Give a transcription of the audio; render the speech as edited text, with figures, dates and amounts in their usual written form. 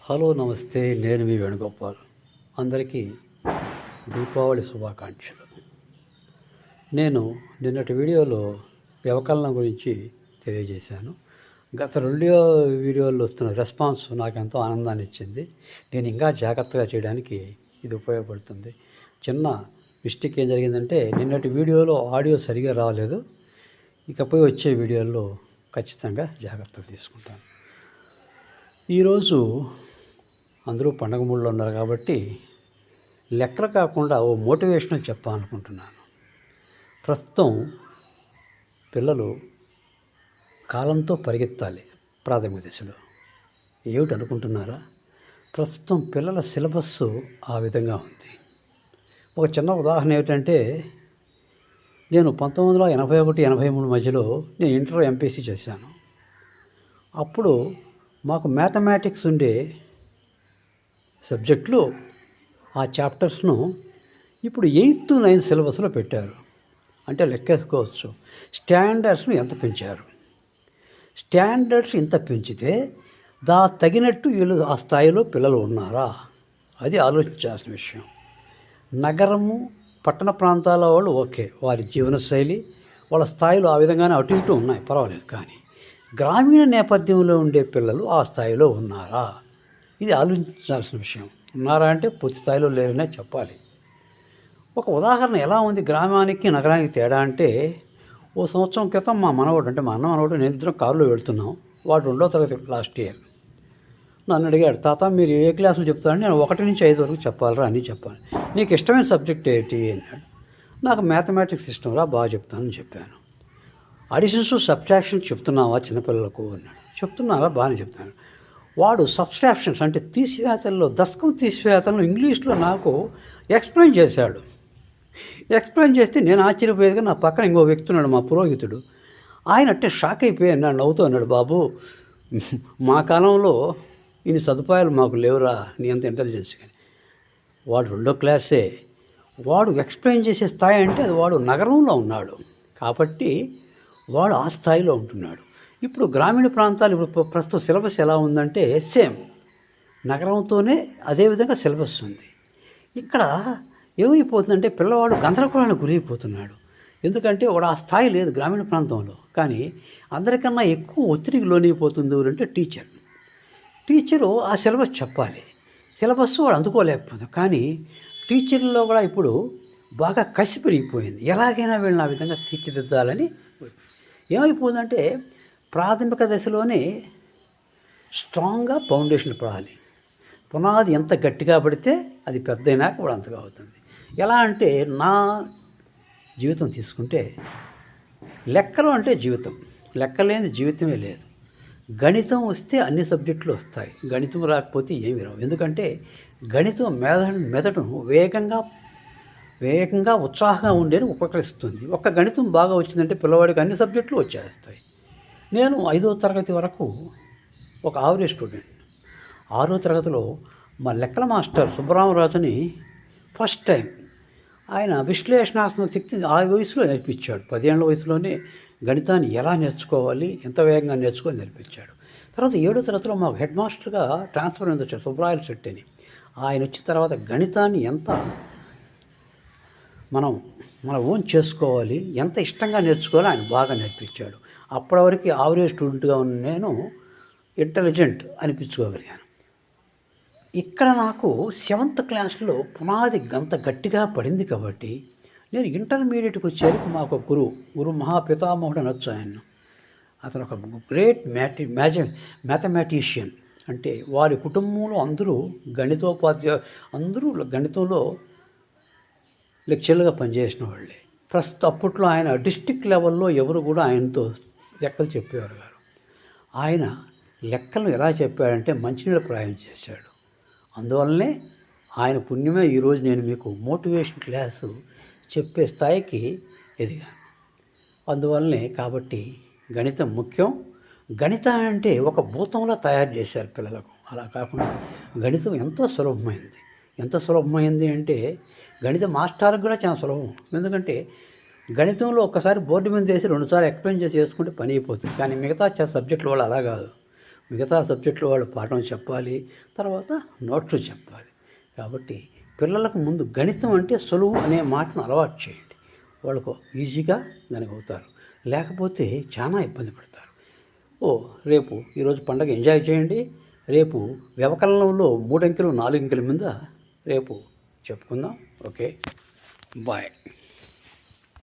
Hello నమస్తే, నేను మీ వేణుగోపాల్. అందరికీ దీపావళి శుభాకాంక్షలు. నేను నిన్నటి వీడియోలో వ్యవకలనం గురించి తెలియజేశాను. గత వీడియోల్లో వస్తున్న రెస్పాన్స్ నాకు ఎంతో ఆనందాన్ని ఇచ్చింది. నేను ఇంకా జాగ్రత్తగా చేయడానికి ఇది ఉపయోగపడుతుంది. చిన్న మిస్టేక్ ఏం జరిగిందంటే, నిన్నటి వీడియోలో ఆడియో సరిగా రాలేదు. ఇకపై వచ్చే వీడియోల్లో ఖచ్చితంగా జాగ్రత్తలు తీసుకుంటాను. ఈరోజు అందరూ పండగ మూడ్లో ఉన్నారు కాబట్టి లెక్కలు కాకుండా ఓ మోటివేషనల్ చెప్పాలనుకుంటున్నాను. ప్రస్తుతం పిల్లలు కాలంతో పరిగెత్తాలి. ప్రాథమిక దశలో ఏమిటి అనుకుంటున్నారా? ప్రస్తుతం పిల్లల సిలబస్సు ఆ విధంగా ఉంది. ఒక చిన్న ఉదాహరణ ఏమిటంటే, నేను 1981-83 మధ్యలో నేను ఇంటర్ ఎంపీసీ చేశాను. అప్పుడు మాకు మ్యాథమెటిక్స్ ఉండే సబ్జెక్టులు, ఆ చాప్టర్స్ను ఇప్పుడు 8th 9th సిలబస్లో పెట్టారు. అంటే లెక్కేసుకోవచ్చు స్టాండర్డ్స్ను ఎంత పెంచారు. స్టాండర్డ్స్ ఇంత పెంచితే తగినట్టు వీళ్ళు ఆ స్థాయిలో పిల్లలు ఉన్నారా? అది ఆలోచించాల్సిన విషయం. నగరము పట్టణ ప్రాంతాల వాళ్ళు ఓకే, వారి జీవనశైలి వాళ్ళ స్థాయిలో ఆ విధంగానే అటు ఇటు ఉన్నాయి, పర్వాలేదు. కానీ గ్రామీణ నేపథ్యంలో ఉండే పిల్లలు ఆ స్థాయిలో ఉన్నారా? ఇది ఆలోచించాల్సిన విషయం. ఉన్నారా అంటే పూర్తి స్థాయిలో లేరనే చెప్పాలి. ఒక ఉదాహరణ ఎలా ఉంది గ్రామానికి నగరానికి తేడా అంటే, ఓ సంవత్సరం క్రితం మా మనవడు, అంటే మా అన్న మనవడు, నేను ఇద్దరం కారులో వెళ్తున్నాం. వాడు 2వ తరగతి లాస్ట్ ఇయర్. నన్ను అడిగాడు, తాత మీరు ఏ క్లాసులు చెప్తారని. నేను 1 నుంచి 5 వరకు చెప్పాలరా అని చెప్పాను. నీకు ఇష్టమైన సబ్జెక్ట్ ఏంటి అన్నాడు. నాకు మ్యాథమెటిక్స్ ఇష్టంరా, బాగా చెప్తానని చెప్పాను. అడిషన్స్ సబ్ట్రాక్షన్స్ చెప్తున్నావా చిన్నపిల్లలకు అన్నాడు. చెప్తున్నారా, బాగానే చెప్తాను. వాడు సబ్స్ట్రాక్షన్స్ అంటే తీసివేతల్లో, దశకం తీసివేతలను ఇంగ్లీష్లో నాకు ఎక్స్ప్లెయిన్ చేశాడు. ఎక్స్ప్లెయిన్ చేస్తే నేను ఆశ్చర్యపోయేదిగా నా పక్కన ఇంకో వ్యక్తి ఉన్నాడు, మా పురోహితుడు. ఆయన అంటే షాక్ అయిపోయి అన్నాడు, నవ్వుతూ అన్నాడు, బాబు మా కాలంలో ఇన్ని సదుపాయాలు మాకు లేవురా, నీ అంత ఇంటెలిజెన్స్. కానీ వాడు 2వ క్లాసే. వాడు ఎక్స్ప్లెయిన్ చేసే స్థాయి అంటే అది వాడు నగరంలో ఉన్నాడు కాబట్టి వాడు ఆ స్థాయిలో ఉంటున్నాడు. ఇప్పుడు గ్రామీణ ప్రాంతాలు ఇప్పుడు ప్రస్తుతం సిలబస్ ఎలా ఉందంటే సేమ్ నగరంతోనే అదేవిధంగా సిలబస్ ఉంది. ఇక్కడ ఏమైపోతుందంటే పిల్లవాడు గందరగోళానికి గురైపోతున్నాడు. ఎందుకంటే వాడు ఆ స్థాయి లేదు గ్రామీణ ప్రాంతంలో. కానీ అందరికన్నా ఎక్కువ ఒత్తిడికి లోనైపోతుంది అంటే టీచరు ఆ సిలబస్ చెప్పాలి. సిలబస్ వాడు అందుకోలేకపోతుంది. కానీ టీచర్లలో కూడా ఇప్పుడు బాగా కసి పెరిగిపోయింది. ఎలాగైనా వీళ్ళని ఆ విధంగా తీర్చిదిద్దాలని. ఏమైపోతుందంటే ప్రాథమిక దశలోనే స్ట్రాంగ్గా ఫౌండేషన్ పడాలి. పునాది ఎంత గట్టిగా పడితే అది పెద్దయినాక కూడా అంతగా అవుతుంది. ఎలా అంటే నా జీవితం తీసుకుంటే లెక్కలు అంటే జీవితం, లెక్కలేని జీవితమే లేదు. గణితం వస్తే అన్ని సబ్జెక్టులు వస్తాయి, గణితం రాకపోతే ఏమి రావు. ఎందుకంటే గణితం మెదడును వేగంగా ఉత్సాహంగా ఉండేది ఉపకరిస్తుంది. ఒక్క గణితం బాగా వచ్చిందంటే పిల్లవాడికి అన్ని సబ్జెక్టులు వచ్చేస్తాయి. నేను 5వ తరగతి వరకు ఒక ఆవరేజ్ స్టూడెంట్. 6వ తరగతిలో మా లెక్కల మాస్టర్ సుబ్బరామరాజుని ఫస్ట్ టైం ఆయన విశ్లేషణాత్మక శక్తి ఆ వయసులో నేర్పించాడు. 10 ఏళ్ల వయసులోనే గణితాన్ని ఎలా నేర్చుకోవాలి, ఎంత వేగంగా నేర్చుకొని నేర్పించాడు. తర్వాత 7వ తరగతిలో మాకు హెడ్ మాస్టర్గా ట్రాన్స్ఫర్ అయింది వచ్చాడు, సుబ్రాయల శెట్టి అని. ఆయన వచ్చిన తర్వాత గణితాన్ని ఎంత మన ఓన్ చేసుకోవాలి, ఎంత ఇష్టంగా నేర్చుకోవాలో ఆయన బాగా నేర్పించాడు. అప్పటి వరకు ఆవరేజ్ స్టూడెంట్గా ఉన్న నేను ఇంటెలిజెంట్ అనిపించుకోగలిగాను. ఇక్కడ నాకు 7th క్లాస్లో పునాది గంత గట్టిగా పడింది కాబట్టి నేను ఇంటర్మీడియట్కి వచ్చేసరికి మాకు గురు మహాపితామహుడు అనొచ్చు ఆయన. అతను ఒక గ్రేట్ మ్యాథమెటిషియన్. అంటే వారి కుటుంబంలో అందరూ అందరూ గణితంలో లెక్చర్లుగా పనిచేసిన వాళ్ళే. ప్రస్తుతం అప్పట్లో ఆయన డిస్ట్రిక్ట్ లెవెల్లో ఎవరు కూడా ఆయనతో లెక్కలు చెప్పేవారు గారు. ఆయన లెక్కలు ఎలా చెప్పాడంటే మంచినీళ్ళ ప్రాయం చేశాడు. అందువల్లనే ఆయన పుణ్యమే ఈరోజు నేను మీకు మోటివేషన్ క్లాసు చెప్పే స్థాయికి ఎదిగాను. అందువల్లనే కాబట్టి గణితం ముఖ్యం. గణితం అంటే ఒక భూతంలా తయారు చేశారు పిల్లలకు. అలా కాకుండా గణితం ఎంతో సులభమైంది. ఎంత సులభమైంది అంటే గణిత మాస్టర్కి కూడా చాలా సులభం. ఎందుకంటే గణితంలో ఒక్కసారి బోర్డు మీద వేసి 2 సార్లు ఎక్స్ప్లెయిన్ చేసి చేసుకుంటే పని అయిపోతుంది. కానీ మిగతా సబ్జెక్టుల వాళ్ళు అలా కాదు. మిగతా సబ్జెక్టులో వాళ్ళు పాఠం చెప్పాలి, తర్వాత నోట్స్ చెప్పాలి. కాబట్టి పిల్లలకు ముందు గణితం అంటే సులువు అనే మాటను అలవాటు చేయండి. వాళ్ళకు ఈజీగా దానికి అవుతారు. లేకపోతే చాలా ఇబ్బంది పడతారు. రేపు ఈరోజు పండగ ఎంజాయ్ చేయండి. రేపు వ్యవకలనంలో 3 అంకెలు 4 అంకెల మీద రేపు చెప్పుకుందాం. Okay, bye.